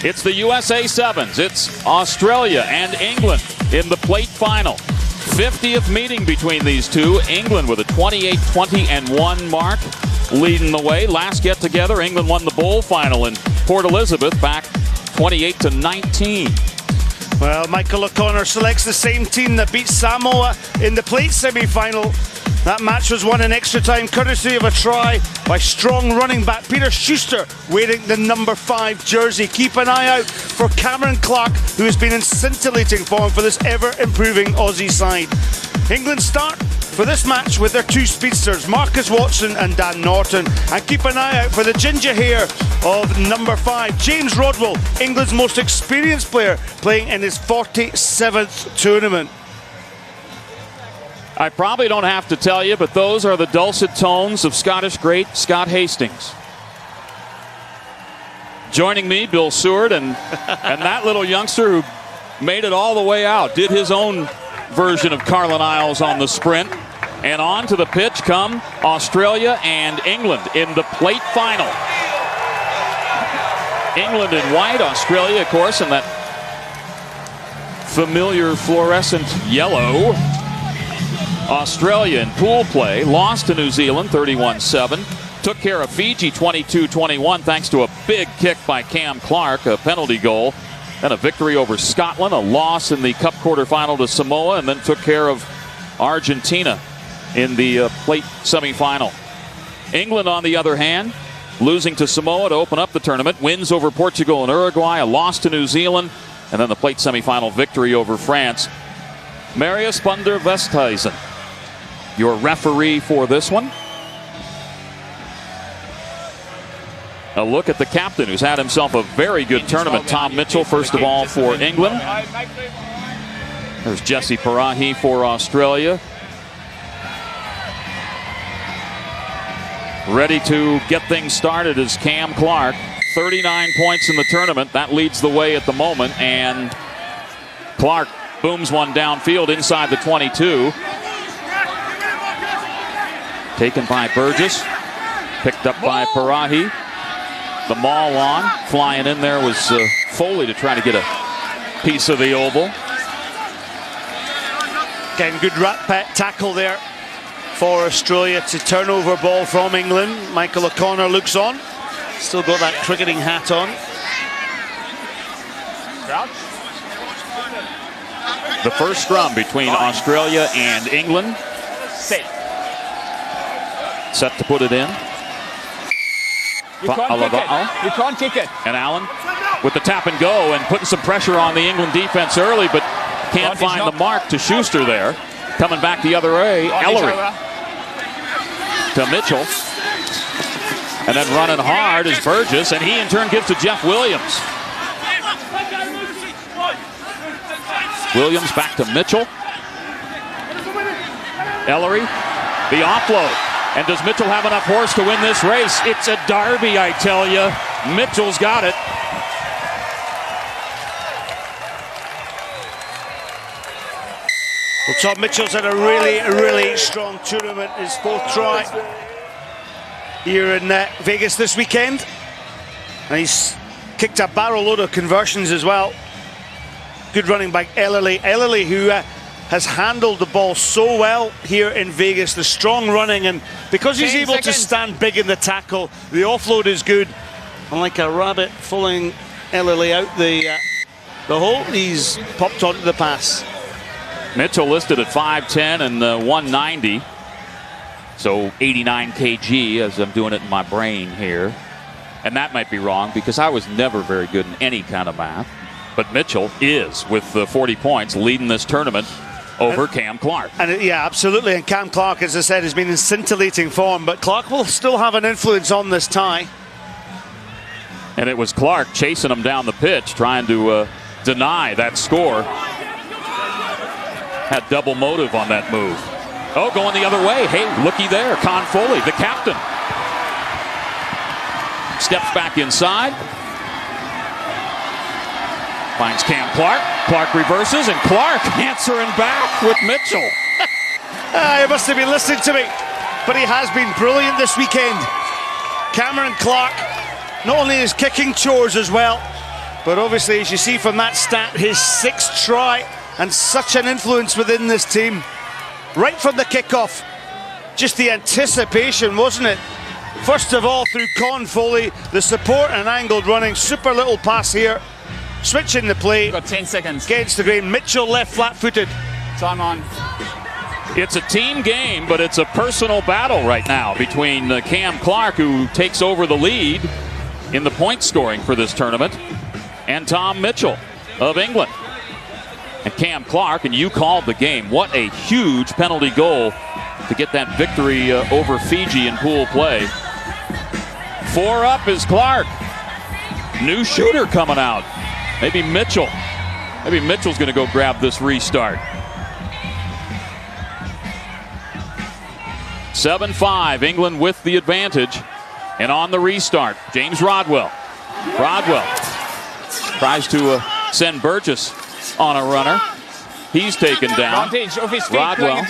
It's the USA Sevens. It's Australia and England in the plate final. 50th meeting between these two. England with a 28-20-1 mark leading the way. Last get together, England won the bowl final in Port Elizabeth back 28-19. Well, Michael O'Connor selects the same team that beat Samoa in the plate semi-final. That match was won in extra time, courtesy of a try by strong running back Peter Schuster, wearing the number 5 jersey. Keep an eye out for Cameron Clark, who has been in scintillating form for this ever-improving Aussie side. England start for this match with their 2 speedsters, Marcus Watson and Dan Norton. And keep an eye out for the ginger hair of number 5, James Rodwell, England's most experienced player, playing in his 47th tournament. I probably don't have to tell you, but those are the dulcet tones of Scottish great Scott Hastings. Joining me, Bill Seward, and that little youngster who made it all the way out, did his own version of Carlin Isles on the sprint. And on to the pitch come Australia and England in the plate final. England in white, Australia, of course, in that familiar fluorescent yellow. Australia in pool play lost to New Zealand 31-7. Took care of Fiji 22-21 thanks to a big kick by Cam Clark, a penalty goal. Then a victory over Scotland, a loss in the Cup quarterfinal to Samoa, and then took care of Argentina in the plate semifinal. England, on the other hand, losing to Samoa to open up the tournament, wins over Portugal and Uruguay, a loss to New Zealand, and then the plate semifinal victory over France. Marius van der Westhuizen, your referee for this one. A look at the captain, who's had himself a very good tournament. Tom Mitchell, first of all, for England. There's Jesse Parahi for Australia. Ready to get things started is Cam Clark. 39 points in the tournament. That leads the way at the moment. And Clark booms one downfield inside the 22. Taken by Burgess. Picked up by Parahi. The maul on. Flying in there was Foley to try to get a piece of the oval. Again, good rat pet tackle there for Australia to turn over ball from England. Michael O'Connor looks on. Still got that cricketing hat on. The first scrum between Australia and England. Set to put it in. You can't kick it. You can't kick it. And Allen with the tap and go and putting some pressure on the England defense early, but can't find the mark to Schuster there. Coming back the other way, Ellery to Mitchell. And then running hard is Burgess, and he in turn gives to Jeff Williams. Williams back to Mitchell. Ellery, the offload. And does Mitchell have enough horse to win this race? It's a derby, I tell you. Mitchell's got it. Well, Tom Mitchell's had a really strong tournament. His 4th try here in Vegas this weekend. And he's kicked a barrel load of conversions as well. Good running by Ellery. Ellery, who has handled the ball so well here in Vegas, the strong running, and because he's able to stand big in the tackle, the offload is good. And like a rabbit following Ellery out the hole, he's popped onto the pass. Mitchell listed at 5'10 and 190, so 89 kg as I'm doing it in my brain here. And that might be wrong because I was never very good in any kind of math. But Mitchell is, with 40 points, leading this tournament over Cam Clark. And yeah, absolutely. And Cam Clark, as I said, has been in scintillating form, but Clark will still have an influence on this tie. And it was Clark chasing him down the pitch, trying to deny that score. Had double motive on that move. Oh, going the other way. Hey, looky there. Con Foley, the captain. Steps back inside. Finds Cam Clark. Clark reverses, and Clark answering back with Mitchell. He must have been listening to me, but he has been brilliant this weekend. Cameron Clark, not only his kicking chores as well, But obviously, as you see from that stat, his 6th try and such an influence within this team. Right from the kickoff, just the anticipation, wasn't it? First of all, through Con Foley, the support and angled running, super little pass here. Switching the play. Got 10 seconds. Against the grain, Mitchell left flat-footed. Time on. It's a team game, but it's a personal battle right now between Cam Clark, who takes over the lead in the point scoring for this tournament, and Tom Mitchell of England. And Cam Clark, and you called the game. What a huge penalty goal to get that victory over Fiji in pool play. 4 up is Clark. New shooter coming out. Maybe Mitchell. Maybe Mitchell's going to go grab this restart. 7-5, England with the advantage. And on the restart, James Rodwell. Rodwell tries to send Burgess on a runner. He's taken down. Rodwell,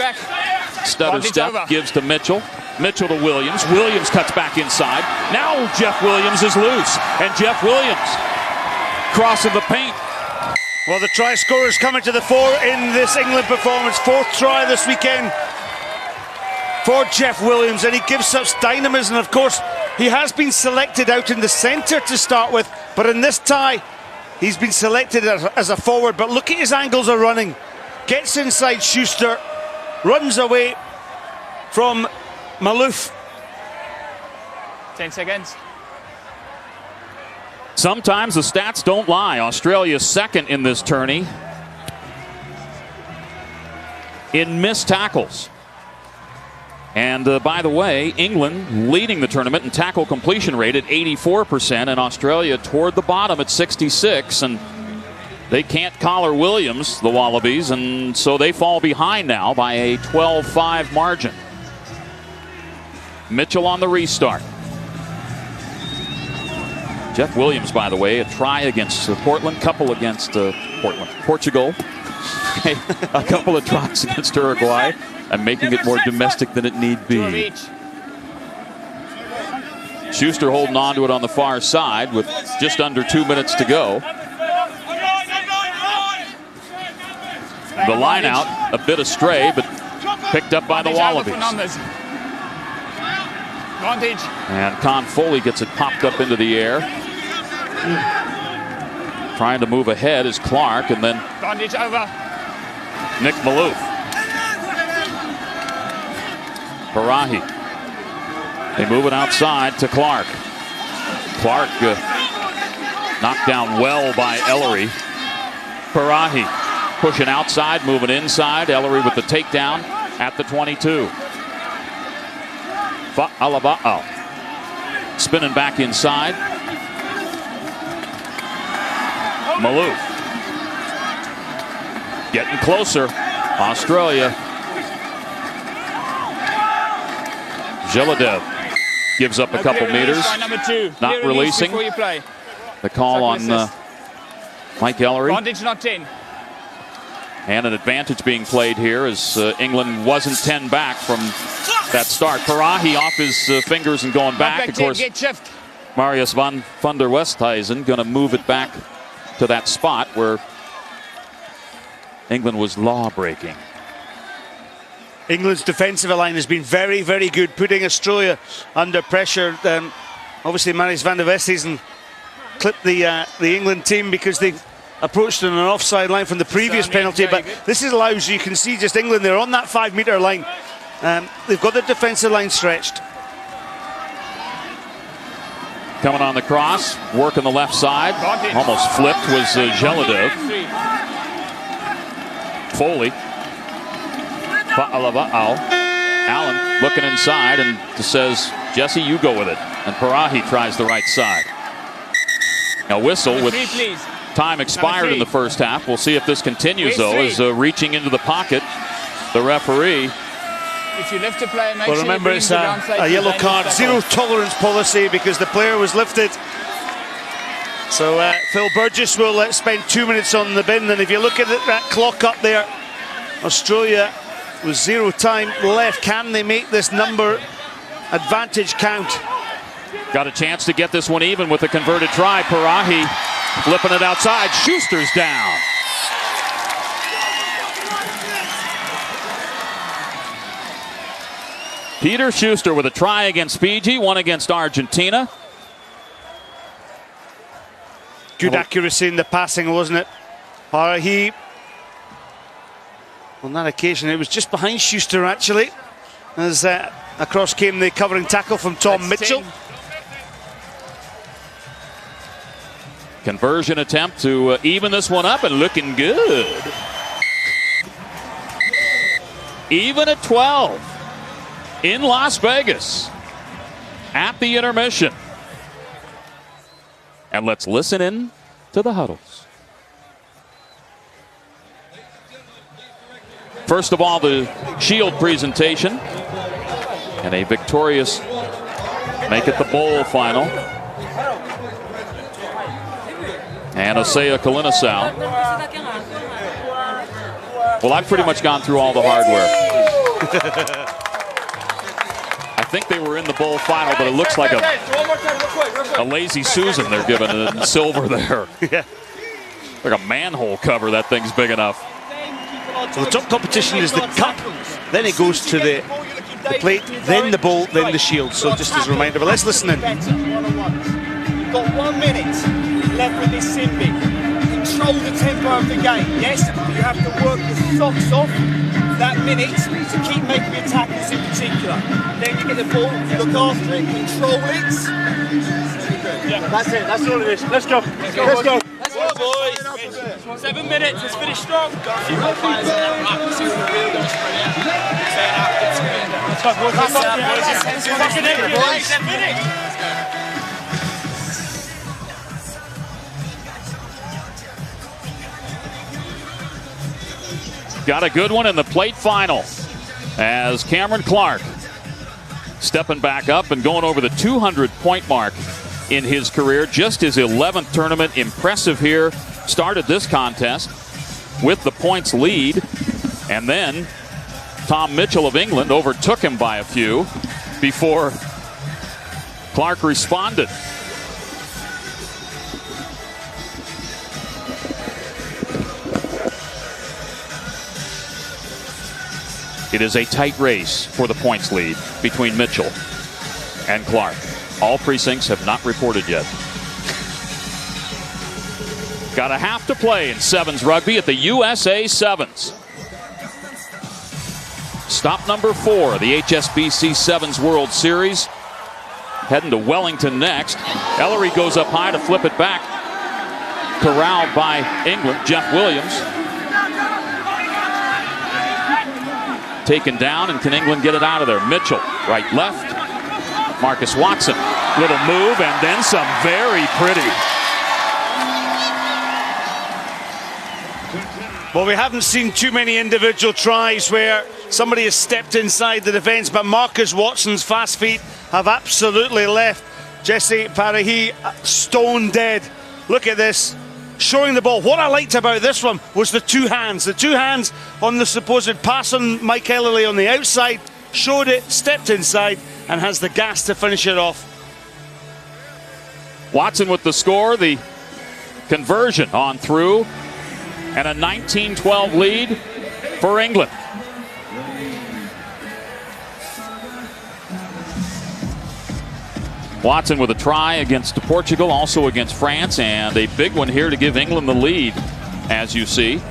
stutter step, gives to Mitchell. Mitchell to Williams. Williams cuts back inside. Now Jeff Williams is loose. And Jeff Williams crossing the paint. Well, the try scorers coming to the fore in this England performance. 4th try this weekend for Jeff Williams, and he gives such dynamism. Of course, he has been selected out in the centre to start with, but in this tie, he's been selected as a forward. But look at his angles of running. Gets inside Schuster, runs away from Malouf. 10 seconds. Sometimes the stats don't lie. Australia's 2nd in this tourney in missed tackles. And by the way, England leading the tournament in tackle completion rate at 84%, and Australia toward the bottom at 66%. And they can't collar Williams, the Wallabies, and so they fall behind now by a 12-5 margin. Mitchell on the restart. Jeff Williams, by the way, a try against Portland, couple against Portugal, a couple of tries against Uruguay, and making it more domestic than it need be. Schuster holding on to it on the far side with just under 2 minutes to go. The line out, a bit astray, but picked up by the Wallabies. And Con Foley gets it popped up into the air. Trying to move ahead is Clark, and then Nick Malouf. Parahi. They move it outside to Clark. Clark knocked down well by Ellery. Parahi pushing outside, moving inside. Ellery with the takedown at the 22. Fa'alaba'al spinning back inside. Malouf getting closer. Australia. Zheledev gives up a couple meters. Not releasing. The call on Mike Ellery. And an advantage being played here as England wasn't 10 back from that start. Parahi off his fingers and going back. Of course, Marius van der Westhuizen going to move it back to that spot where England was law-breaking. England's defensive line has been very, very good, putting Australia under pressure. Obviously, Marius van der Westhuizen clipped the England team because they approached an offside line from the previous penalty, but this allows you can see just England, they're on that 5 metre line. They've got the defensive line stretched. Coming on the cross, working the left side, almost flipped was Zheledev. Foley. Allen looking inside and says, Jesse, you go with it. And Parahi tries the right side. Now whistle with time expired in the first half. We'll see if this continues, though, as reaching into the pocket, the referee. If you lift a player, make well, remember, it's a yellow card, zero tolerance policy because the player was lifted. So Phil Burgess will spend 2 minutes on the bin. And if you look at that clock up there, Australia with 0 time left. Can they make this number advantage count? Got a chance to get this one even with a converted try. Parahi Flipping it outside. Schuster's down. Peter Schuster with a try against Fiji, one against Argentina. Good accuracy in the passing, wasn't it? He, on that occasion, it was just behind Schuster, actually, as across came the covering tackle from Tom Mitchell. Conversion attempt to even this one up, and looking good. Even at 12 in Las Vegas at the intermission. And let's listen in to the huddles. First of all, the shield presentation and a victorious make it the bowl final. And Osea Kalinasau. Well, I've pretty much gone through all the hardware. I think they were in the bowl final, but it looks like a lazy Susan they're giving in silver there. Yeah. Like a manhole cover, that thing's big enough. So the top competition is the cup, then it goes to the plate, then the bowl, then the shield. So just as a reminder, but let's listen in. You've got 1 minute left with this Simbi. Control the tempo of the game, yes, but you have to work the socks off that minute to keep making attackers in particular. Then you get the ball, you look after it, control it. Yeah. That's it, that's all it is. Let's go. Let's go. Let's go, boys. 7 minutes, let's finish strong. Got a few more players in there. Let's see what the real goes for it. Let's go, boys. Let's go, boys. 7 minutes. Got a good one in the plate final as Cameron Clark stepping back up and going over the 200-point mark in his career. Just his 11th tournament. Impressive here. Started this contest with the points lead, and then Tom Mitchell of England overtook him by a few before Clark responded. It is a tight race for the points lead between Mitchell and Clark. All precincts have not reported yet. Got a half to play in sevens rugby at the USA Sevens. Stop number 4, the HSBC Sevens World Series. Heading to Wellington next. Ellery goes up high to flip it back. Corralled by England, Jeff Williams. Taken down, and can England get it out of there? Mitchell, right, left. Marcus Watson, little move, and then some very pretty. Well, we haven't seen too many individual tries where somebody has stepped inside the defence, but Marcus Watson's fast feet have absolutely left Jesse Parihi stone dead. Look at this. Showing the ball. What I liked about this one was the two hands. The two hands on the supposed pass on Mike Ellerley on the outside. Showed it, stepped inside, and has the gas to finish it off. Watson with the score, the conversion on through, and a 19-12 lead for England. Watson with a try against Portugal, also against France, and a big one here to give England the lead, as you see.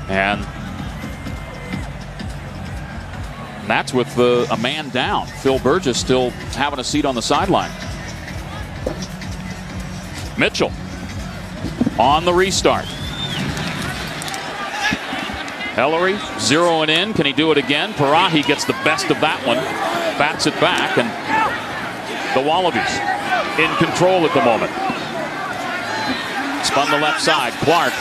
And that's with a man down. Phil Burgess still having a seat on the sideline. Mitchell on the restart. Ellery zeroing in. Can he do it again? Parihi gets the best of that one. Bats it back, and the Wallabies in control at the moment. Spun the left side. Clark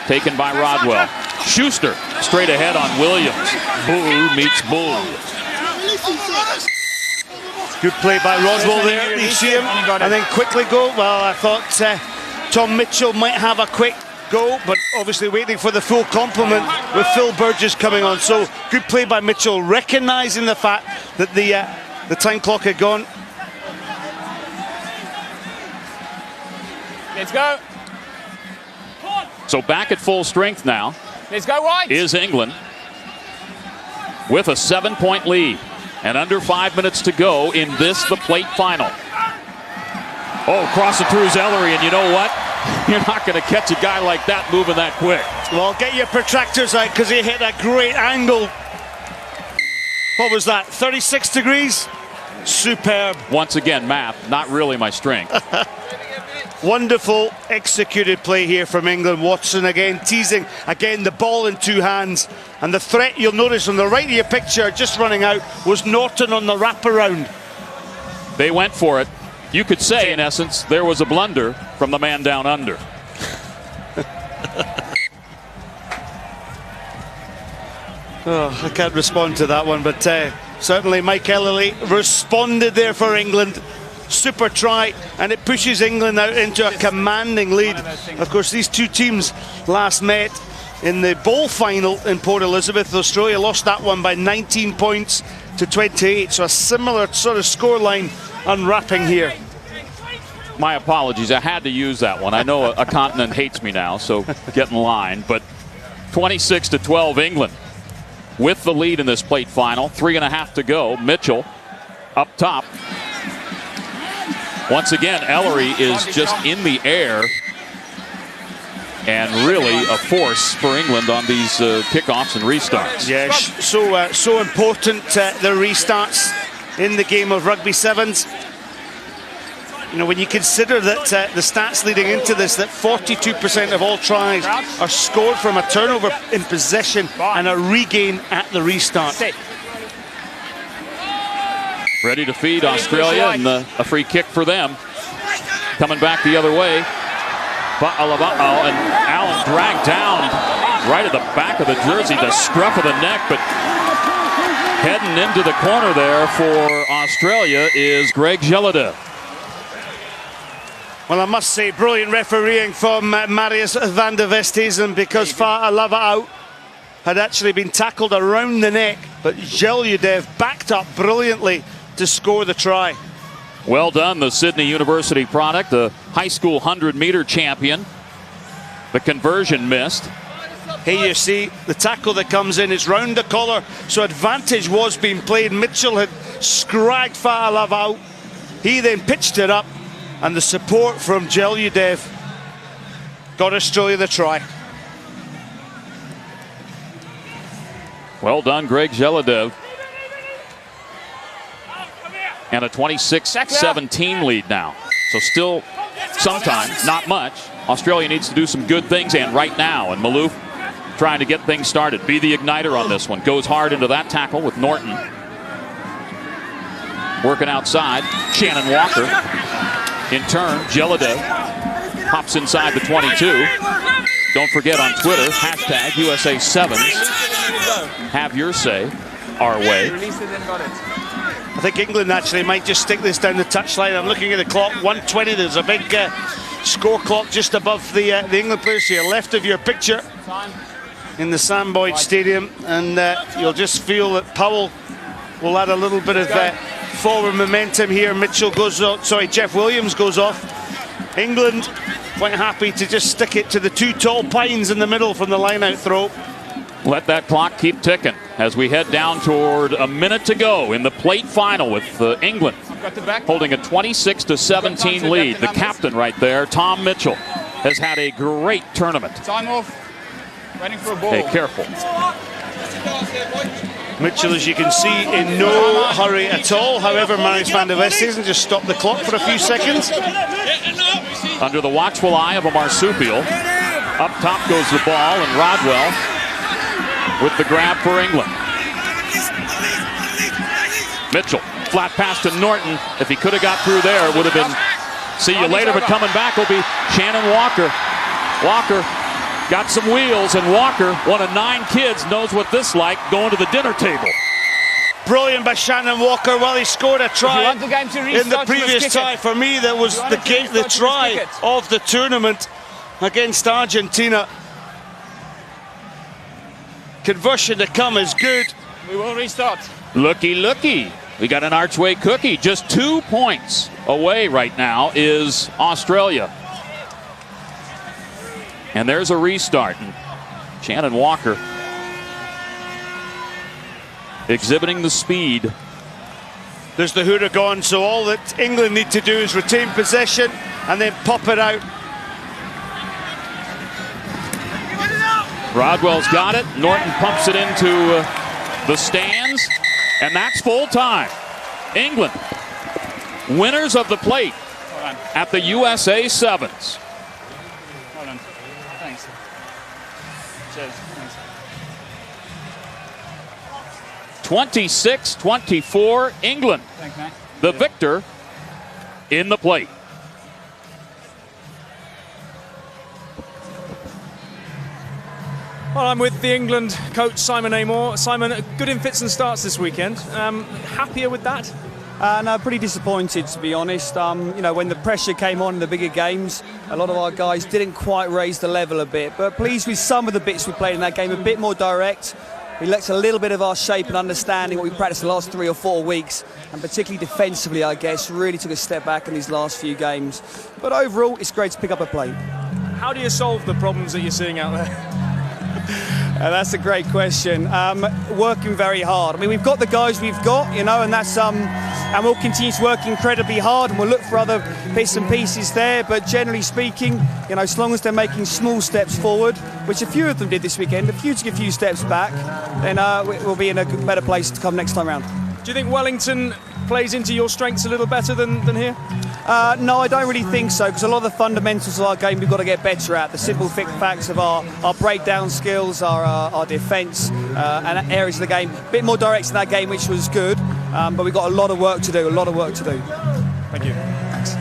taken by Rodwell. Schuster straight ahead on Williams. Bull meets Bull. Good play by Rodwell there. You see him and then quickly go. Well, I thought Tom Mitchell might have a quick go, but obviously waiting for the full complement with Phil Burgess coming on. So good play by Mitchell, recognising the fact that the time clock had gone. Let's go. So back at full strength now Let's go, White. is England with a 7-point lead. And under 5 minutes to go in this, the plate final. Oh, crossing through is Ellery, and you know what? You're not going to catch a guy like that moving that quick. Well, get your protractors out because he hit a great angle. What was that, 36 degrees? Superb. Once again, math, not really my strength. Wonderful executed play here from England. Watson again teasing, again the ball in two hands. And the threat, you'll notice on the right of your picture, just running out, was Norton on the wraparound. They went for it. You could say, in essence, there was a blunder from the man down under. Oh, I can't respond to that one, but certainly Mike Ellery responded there for England. Super try, and it pushes England out into a commanding lead. Of course, these two teams last met in the bowl final in Port Elizabeth. Australia lost that one by 19 points to 28, so a similar sort of scoreline unwrapping here. My apologies, I had to use that one. I know a continent hates me now, so get in line. But 26-12 England with the lead in this plate final. 3.5 to go. Mitchell up top. Once again, Ellery is just in the air and really a force for England on these kickoffs and restarts. Yeah, so important, the restarts in the game of rugby sevens. You know, when you consider that the stats leading into this, that 42% of all tries are scored from a turnover in possession and a regain at the restart. Ready to feed Australia, and a free kick for them. Coming back the other way. And Allen dragged down right at the back of the jersey, the scruff of the neck, but heading into the corner there for Australia is Greg Geladev. Well, I must say, brilliant refereeing from Marius van der Westhuizen, because Fa'alavaau had actually been tackled around the neck, but Geladev backed up brilliantly to score the try. Well done, the Sydney University product, the high school 100-meter champion. The conversion missed. Here you see the tackle that comes in is round the collar, so advantage was being played. Mitchell had scragged Fa'alavaau. He then pitched it up, and the support from Geladev got Australia the try. Well done, Greg Geladev. And a 26-17 lead now. So still some time, not much. Australia needs to do some good things, and right now. And Malouf trying to get things started. Be the igniter on this one. Goes hard into that tackle with Norton. Working outside. Shannon Walker. In turn, Geladev hops inside the 22. Don't forget on Twitter, hashtag USA Sevens. Have your say our way. I think England actually might just stick this down the touchline. I'm looking at the clock, 1:20. There's a big score clock just above the England players to your left of your picture in the Sam Boyd Stadium, and you'll just feel that Powell will add a little bit of forward momentum here. Mitchell goes off, Jeff Williams goes off. England quite happy to just stick it to the two tall pines in the middle from the line-out throw. Let that clock keep ticking as we head down toward a minute to go in the plate final with England holding a 26-17 lead. The captain right there, Tom Mitchell, has had a great tournament. Time off. Waiting for a ball. Hey, careful. Mitchell, as you can see, in no hurry at all. However, Marius van der Westhuizen just stopped the clock for a few seconds. Under the watchful eye of a marsupial. Up top goes the ball, and Rodwell with the grab for England. Mitchell, flat pass to Norton. If he could have got through there, it would have been see you later, but coming back will be Shannon Walker. Walker got some wheels, and Walker, one of 9 kids, knows what this is like going to the dinner table. Brilliant by Shannon Walker. Well, he scored a try in the previous tie. For me, that was the try of the tournament against Argentina. Conversion to come is good. We will restart. Looky. We got an archway cookie. Just 2 points away right now is Australia. And there's a restart. And Shannon Walker exhibiting the speed. There's the hooter gone, so all that England need to do is retain possession and then pop it out. Rodwell's got it. Norton pumps it into the stands, and that's full time. England, winners of the plate at the USA Sevens. Hold on. Thanks. Cheers. Thanks. 26-24, England, Thanks, mate. the victor in the plate. Well, I'm with the England coach, Simon Amor. Simon, good in fits and starts this weekend. Happier with that? No, pretty disappointed, to be honest. You know, when the pressure came on in the bigger games, a lot of our guys didn't quite raise the level a bit. But pleased with some of the bits we played in that game, a bit more direct. We lacked a little bit of our shape and understanding what we practiced the last 3 or 4 weeks, and particularly defensively, I guess, really took a step back in these last few games. But overall, it's great to pick up a plate. How do you solve the problems that you're seeing out there? That's a great question. Working very hard. I mean, we've got the guys we've got, you know, and that's and we'll continue to work incredibly hard, and we'll look for other bits and pieces there. But generally speaking, you know, as long as they're making small steps forward, which a few of them did this weekend, a few took a few steps back, then we'll be in a better place to come next time round. Do you think Wellington plays into your strengths a little better than here? No, I don't really think so, because a lot of the fundamentals of our game we've got to get better at. The simple facts of our breakdown skills, our defence, and areas of the game. A bit more direct in that game, which was good, but we've got a lot of work to do, Thank you. Thanks.